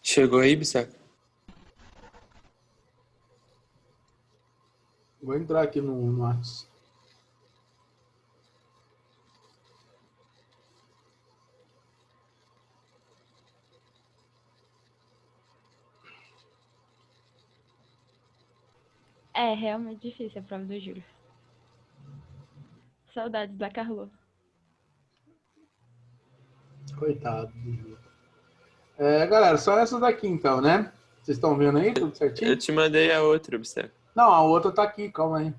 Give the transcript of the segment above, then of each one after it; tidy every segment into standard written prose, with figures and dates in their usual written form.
Chegou aí, Bissaca? Vou entrar aqui no WhatsApp. É realmente difícil a prova do Júlio. Saudades da Carlô. Coitado do Júlio. Galera, só essa daqui então, né? Vocês estão vendo aí tudo Eu certinho? te mandei a outra, Bissaca. Não, a outra tá aqui, calma aí.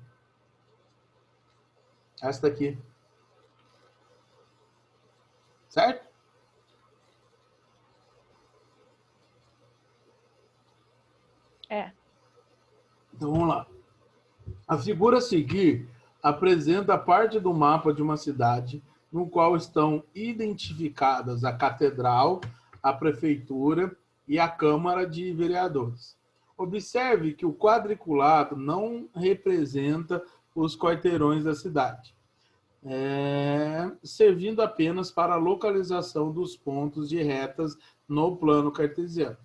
Essa daqui. Certo? É. Então vamos lá. A figura a seguir apresenta parte do mapa de uma cidade no qual estão identificadas a catedral, a prefeitura e a Câmara de Vereadores. Observe que o quadriculado não representa os quarteirões da cidade, servindo apenas para a localização dos pontos de retas no plano cartesiano.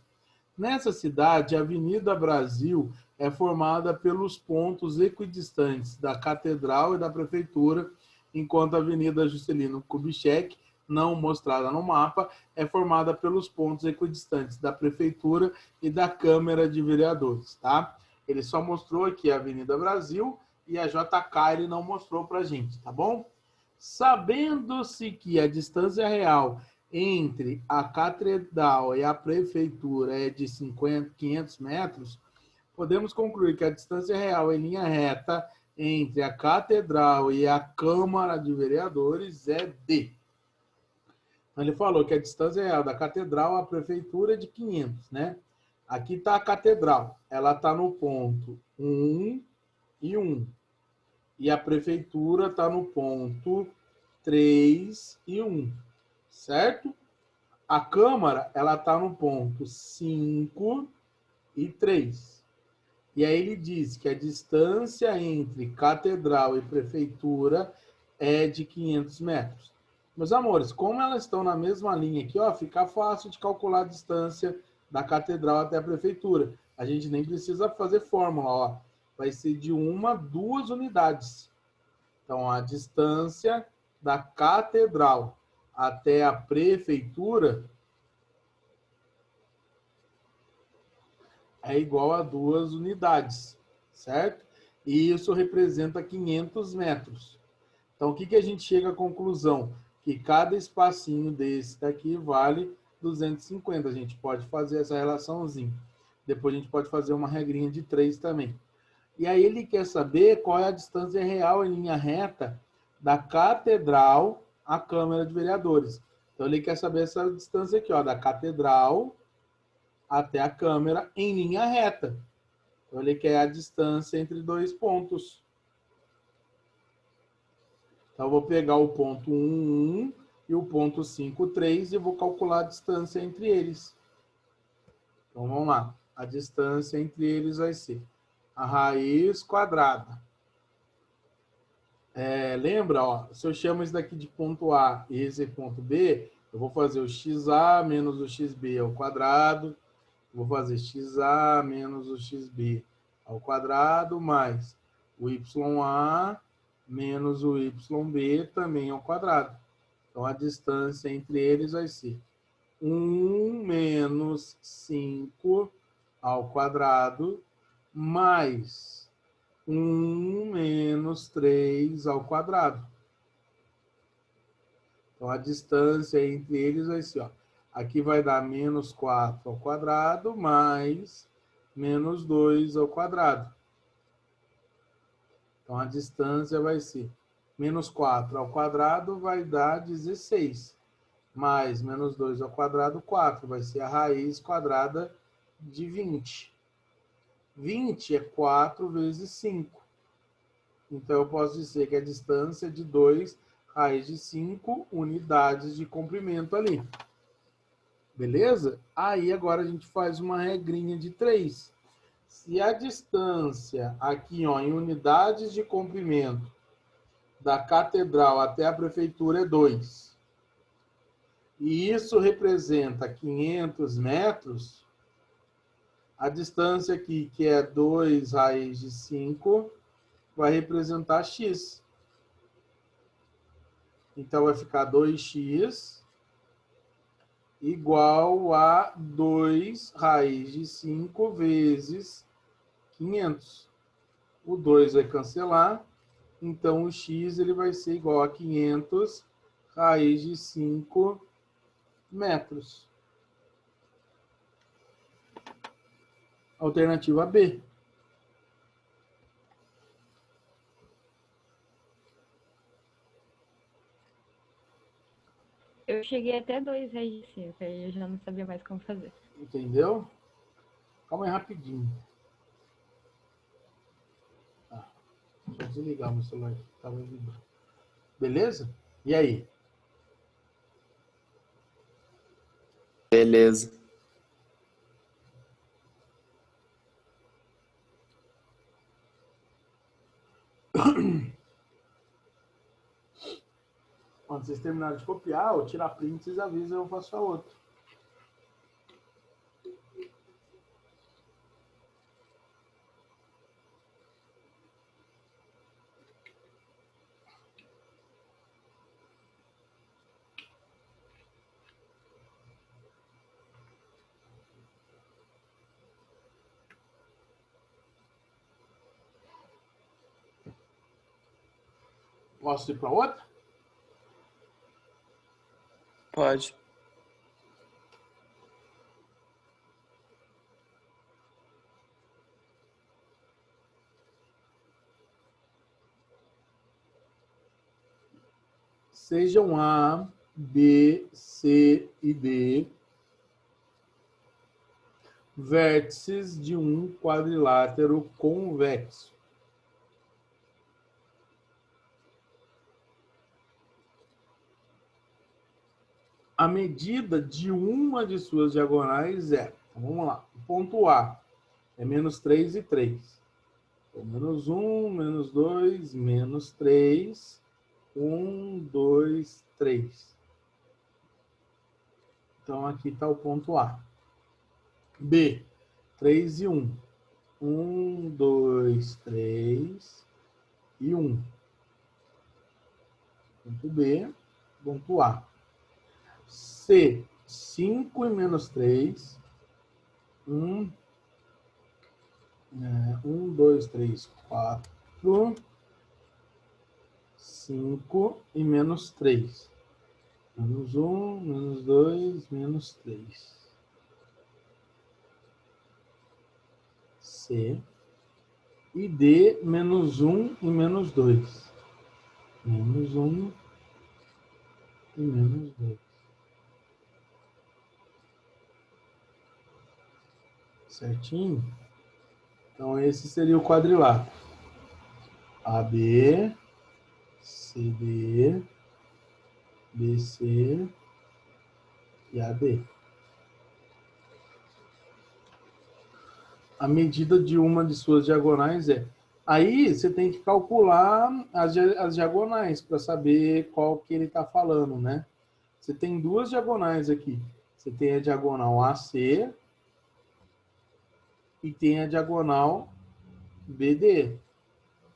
Nessa cidade, a Avenida Brasil é formada pelos pontos equidistantes da Catedral e da Prefeitura, enquanto a Avenida Juscelino Kubitschek, não mostrada no mapa, é formada pelos pontos equidistantes da Prefeitura e da Câmara de Vereadores. Tá? Ele só mostrou aqui a Avenida Brasil e a JK ele não mostrou para a gente, tá bom? Sabendo-se que a distância real entre a catedral e a prefeitura é de 500 metros, podemos concluir que a distância real em linha reta entre a catedral e a Câmara de Vereadores é D. Então, ele falou que a distância real da catedral à prefeitura é de 500, né? Aqui está a catedral, ela está no ponto 1 e 1. E a prefeitura está no ponto 3 e 1, certo? A Câmara, ela está no ponto 5 e 3. E aí ele diz que a distância entre catedral e prefeitura é de 500 metros. Meus amores, como elas estão na mesma linha aqui, ó, fica fácil de calcular a distância da catedral até a prefeitura. A gente nem precisa fazer fórmula, ó. Vai ser de 1 a 2 unidades. Então, a distância da catedral até a prefeitura é igual a 2 unidades, certo? E isso representa 500 metros. Então, o que a gente chega à conclusão? Que cada espacinho desse daqui vale 250. A gente pode fazer essa relaçãozinha. Depois a gente pode fazer uma regrinha de 3 também. E aí ele quer saber qual é a distância real em linha reta da catedral à Câmara de Vereadores. Então, ele quer saber essa distância aqui, ó, da catedral até a Câmara em linha reta. Então, ele quer a distância entre dois pontos. Então, eu vou pegar o ponto 1, 1 e o ponto 5, 3 e vou calcular a distância entre eles. Então, vamos lá. A distância entre eles vai ser a raiz quadrada. Lembra, ó, se eu chamo isso daqui de ponto A e esse é ponto B, eu vou fazer o XA menos o XB ao quadrado. Vou fazer XA menos o XB ao quadrado, mais o YA menos o YB também ao quadrado. Então, a distância entre eles vai ser 1 menos 5 ao quadrado, mais 1 menos 3 ao quadrado. Então, a distância entre eles vai ser, ó, aqui vai dar menos 4 ao quadrado, mais menos 2 ao quadrado. Então, a distância vai ser menos 4 ao quadrado vai dar 16. Mais menos 2 ao quadrado, 4. Vai ser a raiz quadrada de 20. 20 é 4 vezes 5. Então, eu posso dizer que a distância é de 2 raiz de 5 unidades de comprimento ali. Beleza? Aí, agora a gente faz uma regrinha de 3. Se a distância aqui, ó, em unidades de comprimento da catedral até a prefeitura é 2, e isso representa 500 metros, a distância aqui, que é 2 raiz de 5, vai representar x. Então, vai ficar 2x igual a 2 raiz de 5 vezes 500. O 2 vai cancelar, então o x ele vai ser igual a 500 raiz de 5 metros. Alternativa B. Eu cheguei até 2 raiz de 5, aí eu já não sabia mais como fazer. Entendeu? Calma aí rapidinho. Tá. Deixa eu desligar o meu celular aqui. Tava vibrando. Beleza? E aí? Beleza. Quando vocês terminarem de copiar ou tirar print, vocês avisam, eu faço a outra. Posso ir para outra? Pode. Sejam A, B, C e D vértices de um quadrilátero convexo. A medida de uma de suas diagonais é, então vamos lá, o ponto A é menos 3 e 3. Então, menos 1, menos 2, menos 3, 1, 2, 3. Então, aqui está o ponto A. B, 3 e 1. 1, 2, 3 e 1. Ponto B, ponto A. C, 5 e menos 3. 1, 2, 3, 4, 5 e menos 3. Menos 1, menos 2, menos 3. C. E D, menos 1 e menos 2. Menos 1 e menos 2. Certinho? Então, esse seria o quadrilátero. AB, CD, BC e AD. A medida de uma de suas diagonais é... Aí, você tem que calcular as diagonais para saber qual que ele está falando, né? Você tem duas diagonais aqui. Você tem a diagonal AC e tem a diagonal BD.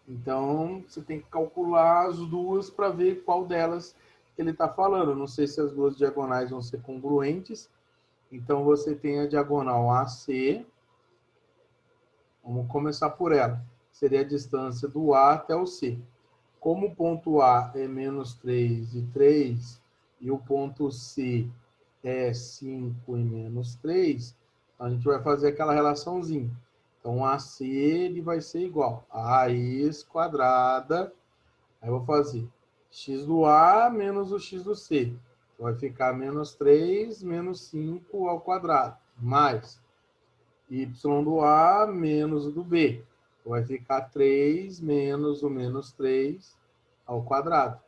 Então, você tem que calcular as duas para ver qual delas ele está falando. Não sei se as duas diagonais vão ser congruentes. Então, você tem a diagonal AC. Vamos começar por ela. Seria a distância do A até o C. Como o ponto A é menos 3 e 3, e o ponto C é 5 e menos 3, a gente vai fazer aquela relaçãozinha. Então, AC ele vai ser igual a raiz quadrada. Aí eu vou fazer x do A menos o x do C. Então, vai ficar menos 3 menos 5 ao quadrado. Mais y do A menos o do B. Vai ficar 3 menos o menos 3 ao quadrado.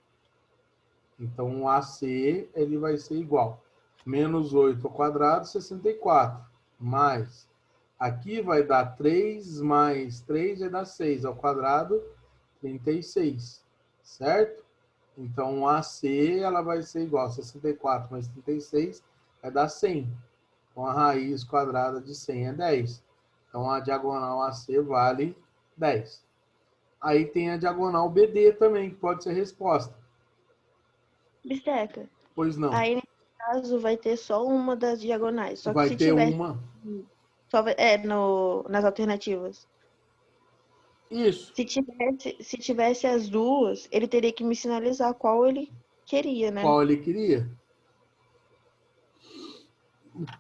Então, o AC ele vai ser igual. Menos 8 ao quadrado, 64. Mais. Aqui vai dar 3 mais 3 vai dar 6 ao quadrado, 36. Certo? Então, o AC ela vai ser igual a 64 mais 36 vai dar 100. Então, a raiz quadrada de 100 é 10. Então, a diagonal AC vale 10. Aí tem a diagonal BD também, que pode ser resposta. Bisteca. Pois não. Aí, nesse caso, vai ter só uma das diagonais. Só que Vai se ter tivesse. uma. Só vai, nas alternativas. Isso. Se tivesse as duas, ele teria que me sinalizar qual ele queria, né? Qual ele queria.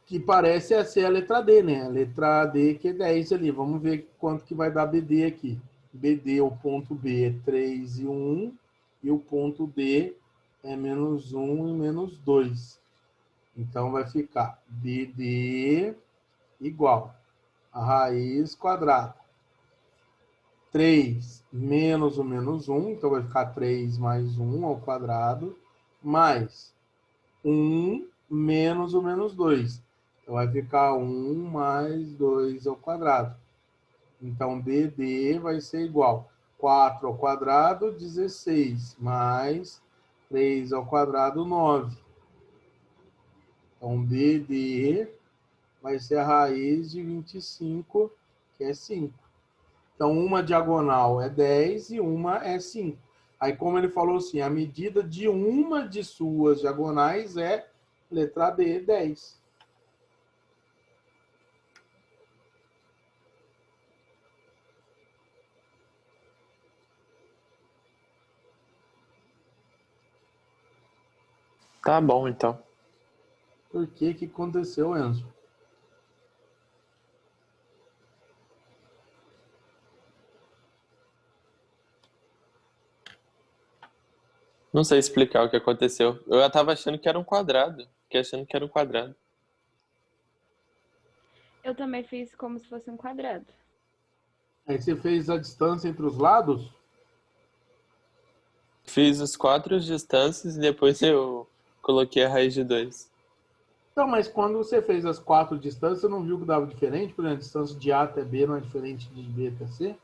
Que parece ser a letra D, né? A letra D que é 10 ali. Vamos ver quanto que vai dar BD aqui. BD, o ponto B é 3 e 1. E o ponto D é menos 1 e menos 2. Então, vai ficar BD igual a raiz quadrada. 3 menos o menos 1, então vai ficar 3 mais 1 ao quadrado, mais 1 menos o menos 2. Então vai ficar 1 mais 2 ao quadrado. Então, BD vai ser igual a 4 ao quadrado, 16, mais 3 ao quadrado, 9. Então, BD vai ser a raiz de 25, que é 5. Então, uma diagonal é 10 e uma é 5. Aí, como ele falou assim, a medida de uma de suas diagonais é, letra D, 10. Tá bom, então. Por que que aconteceu, Enzo? Não sei explicar o que aconteceu. Eu tava achando que era um quadrado. Fiquei achando que era um quadrado. Eu também fiz como se fosse um quadrado. Aí você fez a distância entre os lados? Fiz os 4 distâncias e depois eu coloquei a raiz de 2. Então, mas quando você fez as 4 distâncias, você não viu que dava diferente? Por exemplo, a distância de A até B não é diferente de B até C?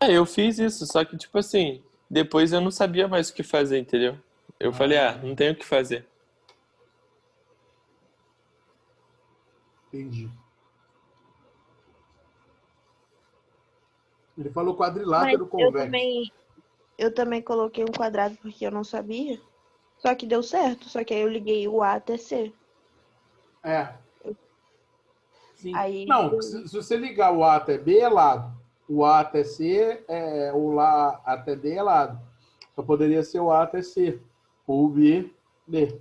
É, eu fiz isso, só que tipo assim, depois eu não sabia mais o que fazer, entendeu? Eu falei, não tenho o que fazer. Entendi. Ele falou Mas quadrilátero convexo. eu também coloquei um quadrado porque eu não sabia. Só que deu certo. Só que aí eu liguei o A até C. É. Sim. Aí Não, se você ligar o A até B é lado. O A até C, o Lá até D é lado. Só poderia ser o A até C. Ou o B, D.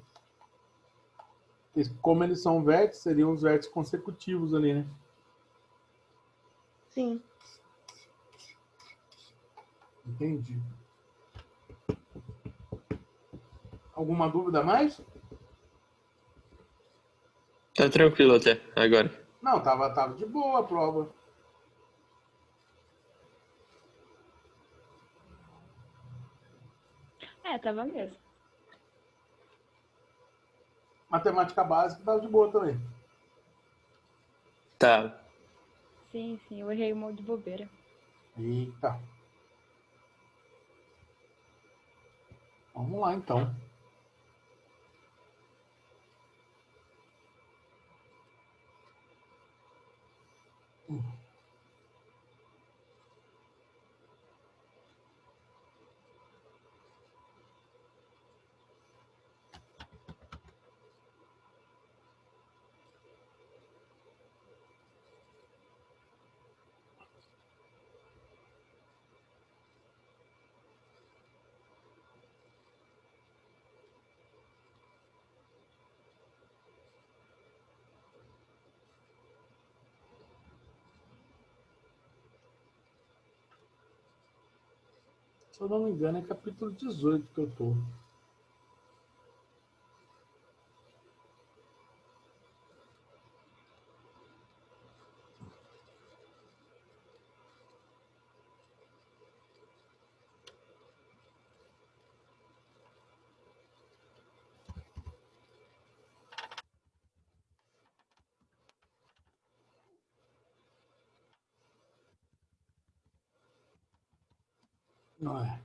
Como eles são vértices, seriam os vértices consecutivos ali, né? sim. Entendi. Alguma dúvida a mais? Tá tranquilo até agora. Não, tava de boa a prova. É, tava mesmo. Matemática básica tava de boa também. Tá. Sim, sim, eu errei um monte de bobeira. Eita. Vamos lá, então. Se eu não me engano, é capítulo 18 que eu tô. Não é.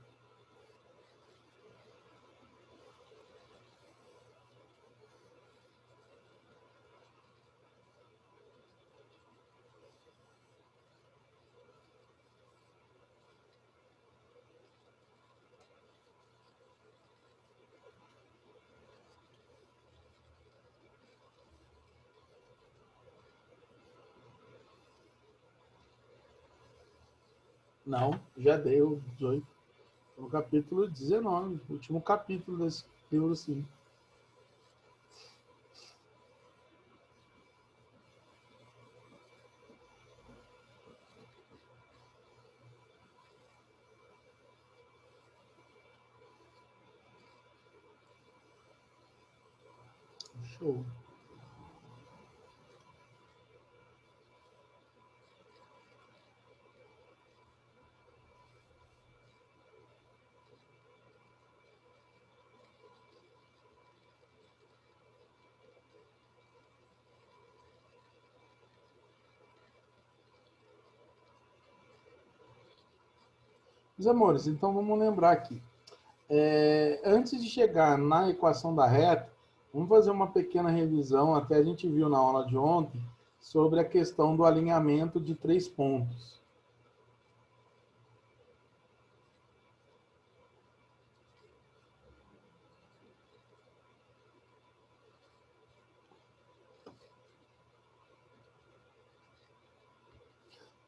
Não, já dei o 18. No capítulo 19, último capítulo desse livro, sim. Show. Meus amores, então vamos lembrar aqui. Antes de chegar na equação da reta, vamos fazer uma pequena revisão, até a gente viu na aula de ontem, sobre a questão do alinhamento de 3 pontos.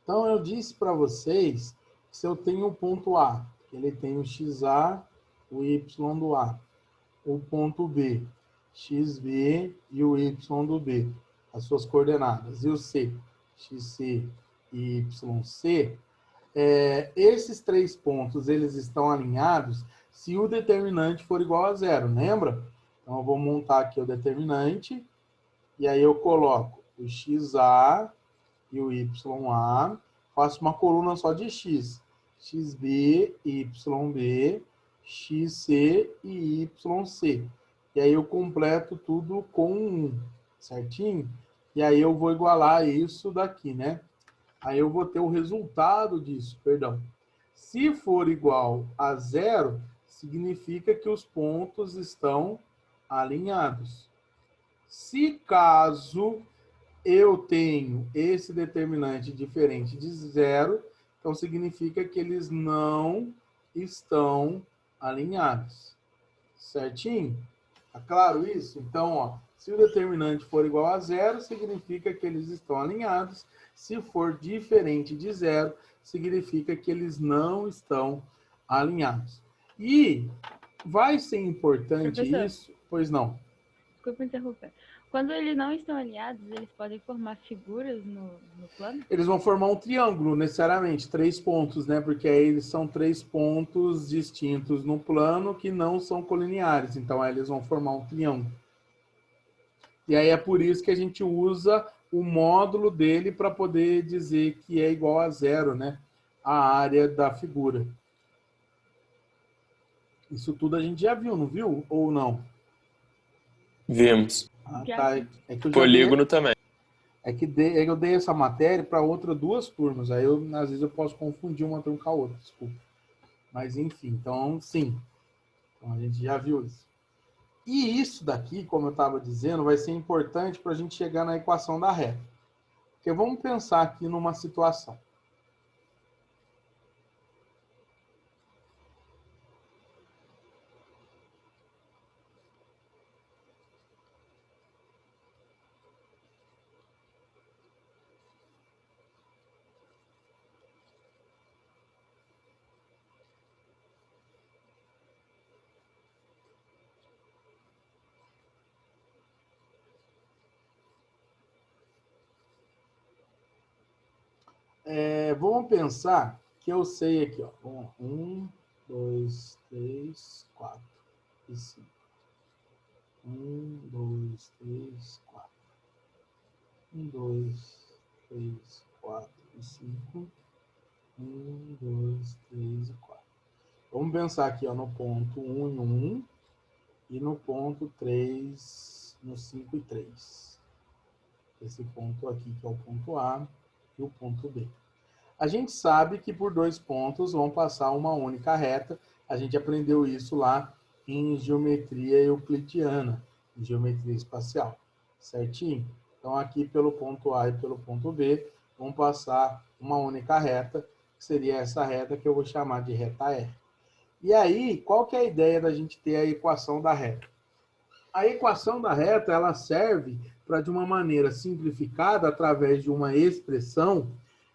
Então, eu disse para vocês que se eu tenho o ponto A, ele tem o XA, o Y do A, o ponto B, XB e o Y do B, as suas coordenadas, e o C, XC e YC, esses 3 pontos, eles estão alinhados se o determinante for igual a zero, lembra? Então, eu vou montar aqui o determinante, e aí eu coloco o XA e o YA, faço uma coluna só de X, XB, YB, XC e YC. E aí eu completo tudo com 1, certinho? E aí eu vou igualar isso daqui, né? Aí eu vou ter o resultado disso, perdão. Se for igual a zero, significa que os pontos estão alinhados. Se caso eu tenho esse determinante diferente de zero, então significa que eles não estão alinhados. Certinho? Tá claro isso? Então, ó, se o determinante for igual a zero, significa que eles estão alinhados. Se for diferente de zero, significa que eles não estão alinhados. E vai ser importante Professor, isso? Pois não. desculpa interromper. Quando eles não estão alinhados, eles podem formar figuras no plano? Eles vão formar um triângulo, necessariamente, 3 pontos, né? Porque aí eles são 3 pontos distintos no plano que não são colineares. Então, aí eles vão formar um triângulo. E aí é por isso que a gente usa o módulo dele para poder dizer que é igual a zero, né? A área da figura. Isso tudo a gente já viu, não viu? Ou não? Vimos. Ah, Já tá. sim. É que eu já dei, Polígono também. eu dei essa matéria para outras 2 turmas. Aí, às vezes, eu posso confundir uma turma com a outra, desculpa. Mas, enfim, então, sim. Então, a gente já viu isso. E isso daqui, como eu estava dizendo, vai ser importante para a gente chegar na equação da reta. Porque vamos pensar aqui numa situação. Vamos pensar que eu sei aqui, ó. 1, 2, 3, 4 e 5. 1, 2, 3, 4. 1, 2, 3, 4 e 5. 1, 2, 3 e 4. Vamos pensar aqui, ó, no ponto 1 e 1 e no ponto 3, no 5 e 3. Esse ponto aqui que é o ponto A e o ponto B. A gente sabe que por 2 pontos vão passar uma única reta. A gente aprendeu isso lá em geometria euclidiana, em geometria espacial, certinho? Então, aqui pelo ponto A e pelo ponto B, vão passar uma única reta, que seria essa reta que eu vou chamar de reta R. E aí, qual que é a ideia da gente ter a equação da reta? A equação da reta, ela serve para, de uma maneira simplificada, através de uma expressão,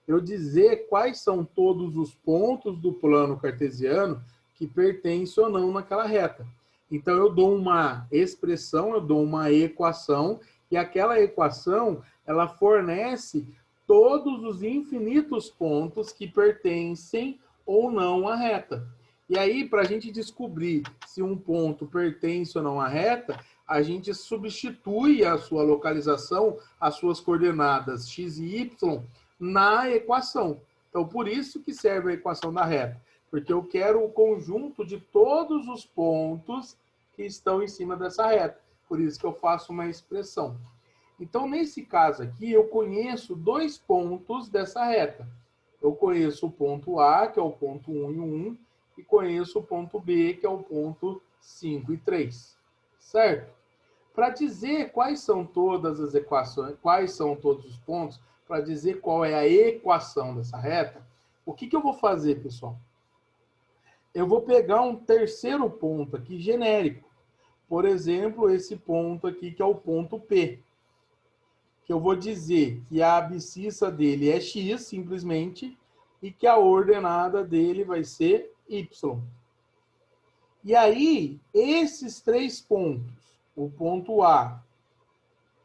eu dizer quais são todos os pontos do plano cartesiano que pertencem ou não naquela reta. Então, eu dou uma expressão, eu dou uma equação, e aquela equação, ela fornece todos os infinitos pontos que pertencem ou não à reta. E aí, para a gente descobrir se um ponto pertence ou não à reta, a gente substitui a sua localização, as suas coordenadas x e y, na equação. Então, por isso que serve a equação da reta, porque eu quero o conjunto de todos os pontos que estão em cima dessa reta. Por isso que eu faço uma expressão. Então, nesse caso aqui, eu conheço 2 pontos dessa reta. Eu conheço o ponto A, que é o ponto 1 e 1, e conheço o ponto B, que é o ponto 5 e 3. Certo? Para dizer quais são todas as equações, quais são todos os pontos, para dizer qual é a equação dessa reta, o que eu vou fazer, pessoal? Eu vou pegar um terceiro ponto aqui genérico. Por exemplo, esse ponto aqui, que é o ponto P. Que eu vou dizer que a abscissa dele é x, simplesmente, e que a ordenada dele vai ser y. E aí, esses 3 pontos, o ponto A,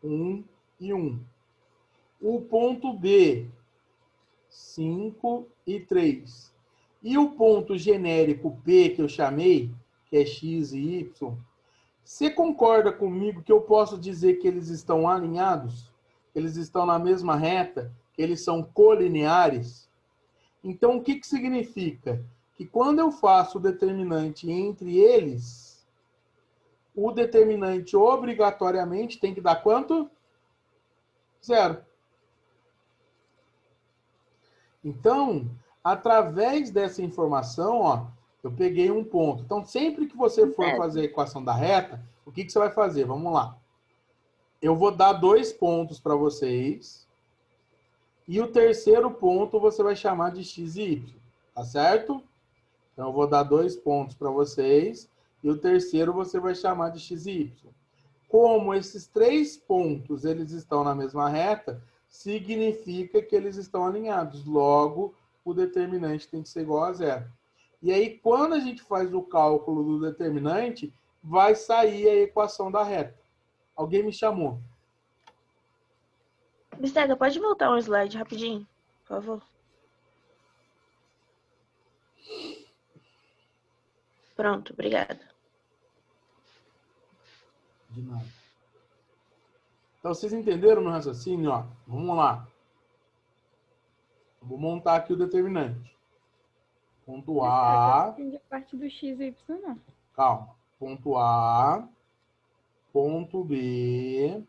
1 e 1, o ponto B, 5 e 3, e o ponto genérico P, que eu chamei, que é x e y, você concorda comigo que eu posso dizer que eles estão alinhados? Eles estão na mesma reta? Que eles são colineares? Então, o que significa? Que quando eu faço o determinante entre eles, o determinante obrigatoriamente tem que dar quanto? 0. Então, através dessa informação, ó, eu peguei um ponto. Então, sempre que você for fazer a equação da reta, o que você vai fazer? Vamos lá. Eu vou dar 2 pontos para vocês. E o terceiro ponto você vai chamar de x e y. Tá certo? Então, eu vou dar 2 pontos para vocês. E o terceiro você vai chamar de x e y. Como esses 3 pontos eles estão na mesma reta, significa que eles estão alinhados. Logo, o determinante tem que ser igual a 0. E aí, quando a gente faz o cálculo do determinante, vai sair a equação da reta. Alguém me chamou? Bistega, pode voltar um slide rapidinho, por favor? Pronto, obrigada. De nada. Então, vocês entenderam meu raciocínio? Ó, vamos lá. Eu vou montar aqui o determinante. Ponto A. Não entendi a parte do x e y, não. Calma. Ponto A. Ponto B.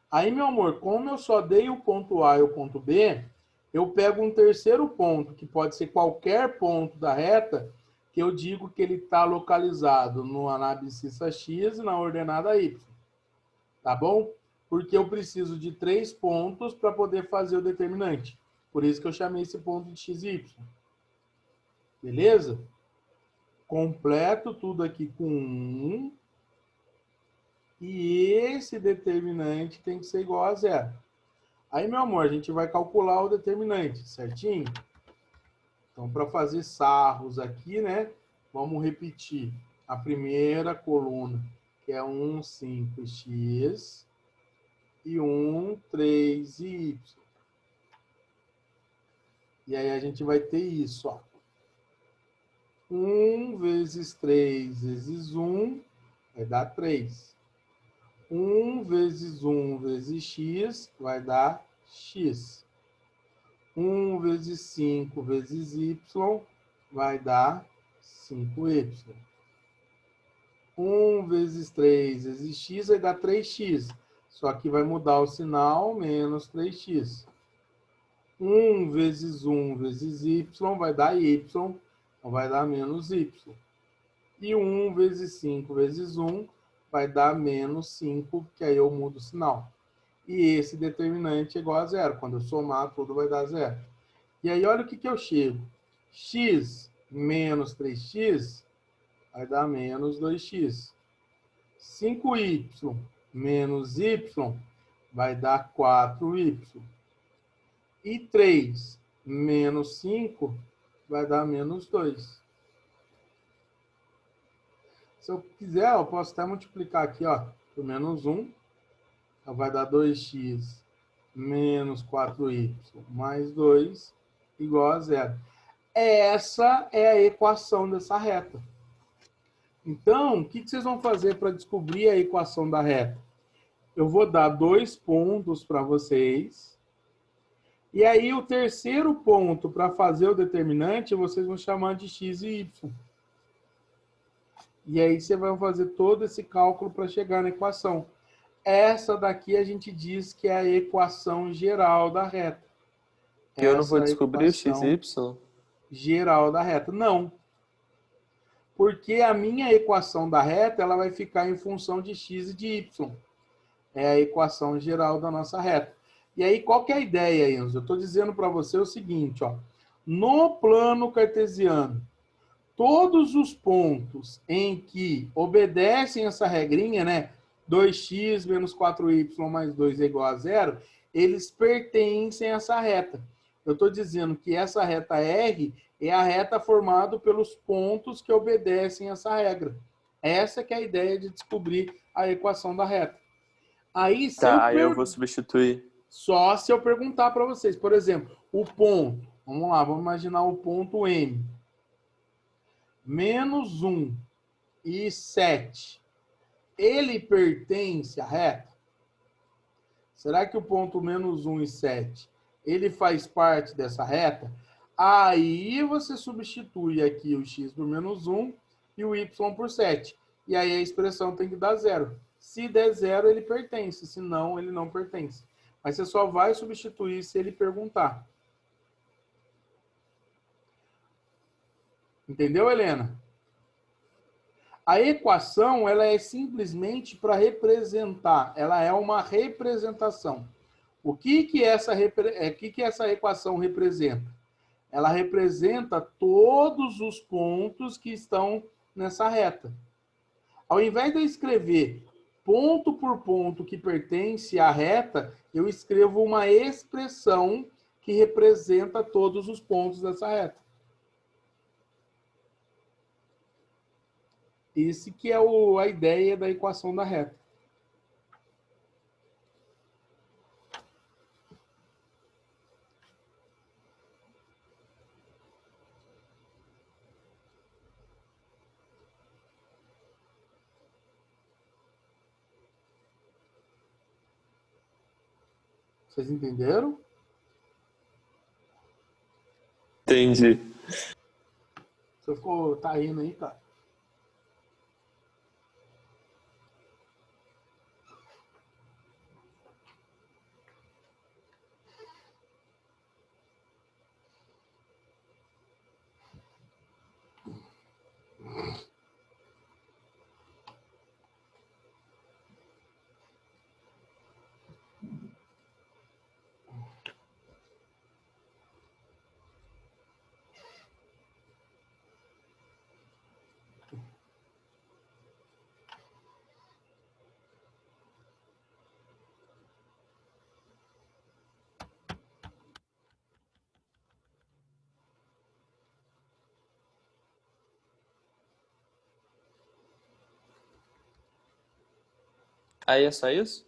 Aí, meu amor, como eu só dei o ponto A e o ponto B, eu pego um terceiro ponto, que pode ser qualquer ponto da reta, que eu digo que ele está localizado na abscissa x e na ordenada y. Tá bom? Porque eu preciso de 3 pontos para poder fazer o determinante. Por isso que eu chamei esse ponto de x e y. Beleza? Completo tudo aqui com 1. E esse determinante tem que ser igual a 0. Aí, meu amor, a gente vai calcular o determinante, certinho? Então, para fazer sarros aqui, né? Vamos repetir a primeira coluna, que é 1, 5x, e 1, 3 e y. E aí a gente vai ter isso, ó. 1 vezes 3 vezes 1 vai dar 3. 1 vezes 1 vezes x vai dar x. 1 vezes 5 vezes y vai dar 5y. 1 vezes 3 vezes x vai dar 3x. Só que vai mudar o sinal, menos 3x. 1 vezes 1 vezes y vai dar y, então vai dar menos y. E 1 vezes 5 vezes 1 vai dar menos 5, que aí eu mudo o sinal. E esse determinante é igual a zero. Quando eu somar, tudo vai dar zero. E aí, olha o que eu chego. X menos 3x vai dar menos 2x. 5y menos y vai dar 4y. E 3 menos 5 vai dar menos 2. Se eu quiser, eu posso até multiplicar aqui, ó, por menos 1. Então, vai dar 2x menos 4y mais 2 igual a zero. Essa é a equação dessa reta. Então, o que vocês vão fazer para descobrir a equação da reta? Eu vou dar 2 pontos para vocês. E aí, o terceiro ponto para fazer o determinante, vocês vão chamar de x e y. E aí, você vai fazer todo esse cálculo para chegar na equação. Essa daqui a gente diz que é a equação geral da reta. E eu não vou Essa é a descobrir o x e equação y? geral da reta. Não. Porque a minha equação da reta ela vai ficar em função de x e de y. É a equação geral da nossa reta. E aí, qual que é a ideia, Enzo? Eu estou dizendo para você o seguinte, ó. No plano cartesiano, todos os pontos em que obedecem essa regrinha, né? 2x menos 4y mais 2 é igual a zero, eles pertencem a essa reta. Eu estou dizendo que essa reta R é a reta formada pelos pontos que obedecem essa regra. Essa que é a ideia de descobrir a equação da reta. Aí, Tá, aí eu vou substituir. só se eu perguntar para vocês, por exemplo, o ponto, vamos lá, vamos imaginar o ponto M. Menos 1 e 7, ele pertence à reta? Será que o ponto menos 1 e 7, ele faz parte dessa reta? Aí você substitui aqui o x por menos 1 e o y por 7. E aí a expressão tem que dar zero. Se der zero, ele pertence. Se não, ele não pertence. Mas você só vai substituir se ele perguntar. Entendeu, Helena? A equação, ela é simplesmente para representar. Ela é uma representação. O que essa equação representa? Ela representa todos os pontos que estão nessa reta. Ao invés de eu escrever ponto por ponto que pertence à reta, eu escrevo uma expressão que representa todos os pontos dessa reta. Esse que é a ideia da equação da reta. Vocês entenderam? Entendi. Você tá rindo aí, cara? Aí é só isso?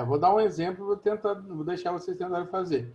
Vou dar um exemplo e vou deixar vocês tentarem fazer.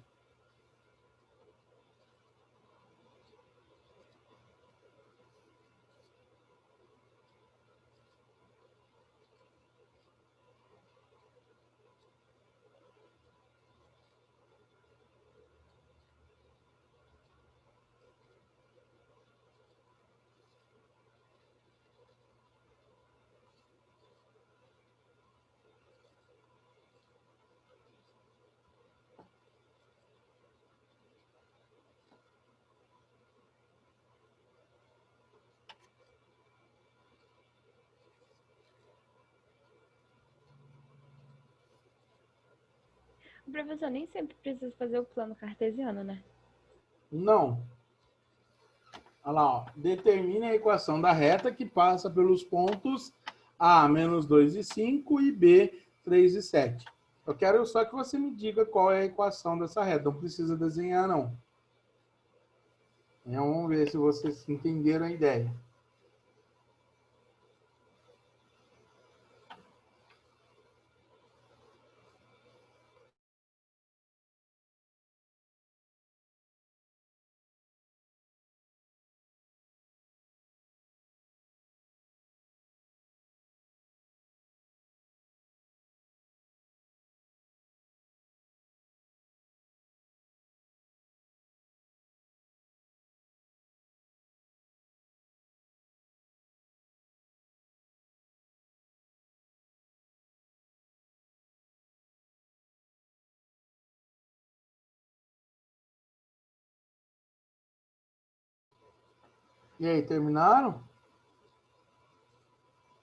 Professor, nem sempre precisa fazer o plano cartesiano, né? Não. Olha lá, ó. Determine a equação da reta que passa pelos pontos A, menos 2 e 5 e B, 3 e 7. Eu quero só que você me diga qual é a equação dessa reta. Não precisa desenhar, não. Então, vamos ver se vocês entenderam a ideia. E aí, terminaram?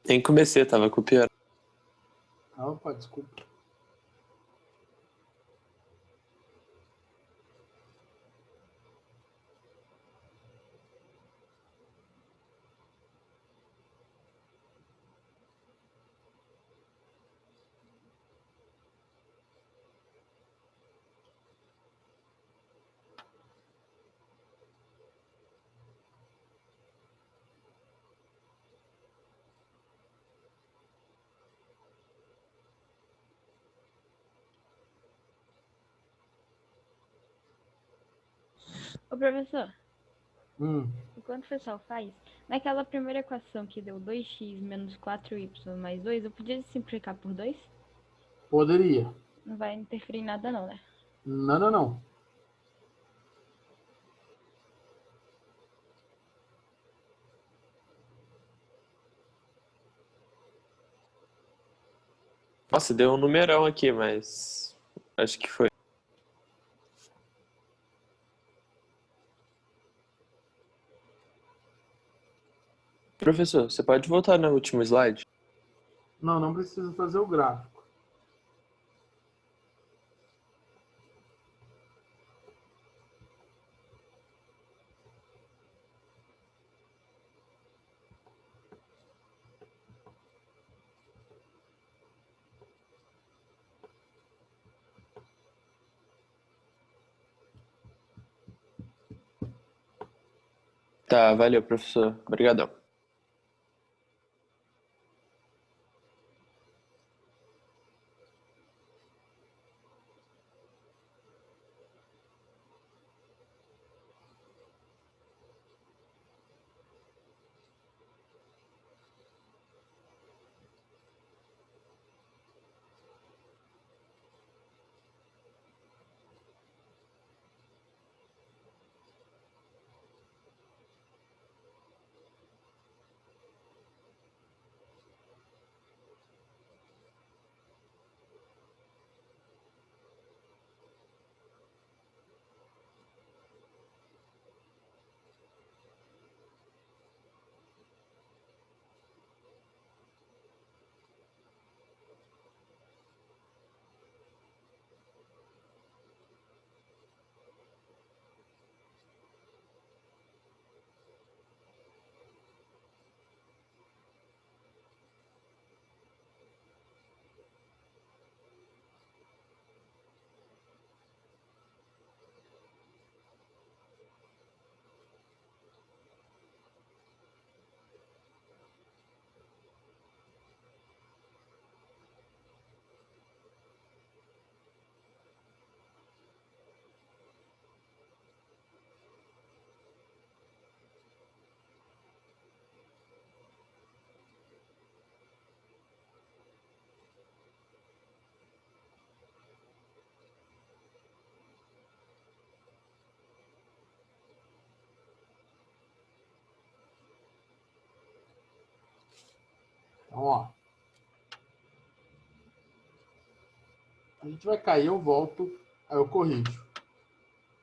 Nem comecei, tava copiando. Opa, desculpa. Ô, professor, Hum, enquanto o pessoal faz, naquela primeira equação que deu 2x menos 4y mais 2, eu podia simplificar por 2? poderia. Não vai interferir em nada não, né? Não, não, não. Nossa, deu um numerão aqui, mas acho que foi. Professor, você pode voltar no último slide? Não, não precisa fazer o gráfico. Tá, valeu, professor. Obrigadão. Então, ó. A gente vai cair, eu volto, aí eu corrijo.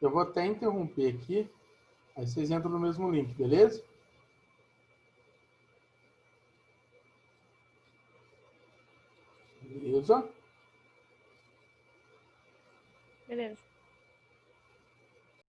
Eu vou até interromper aqui, aí vocês entram no mesmo link, beleza? Beleza. Beleza.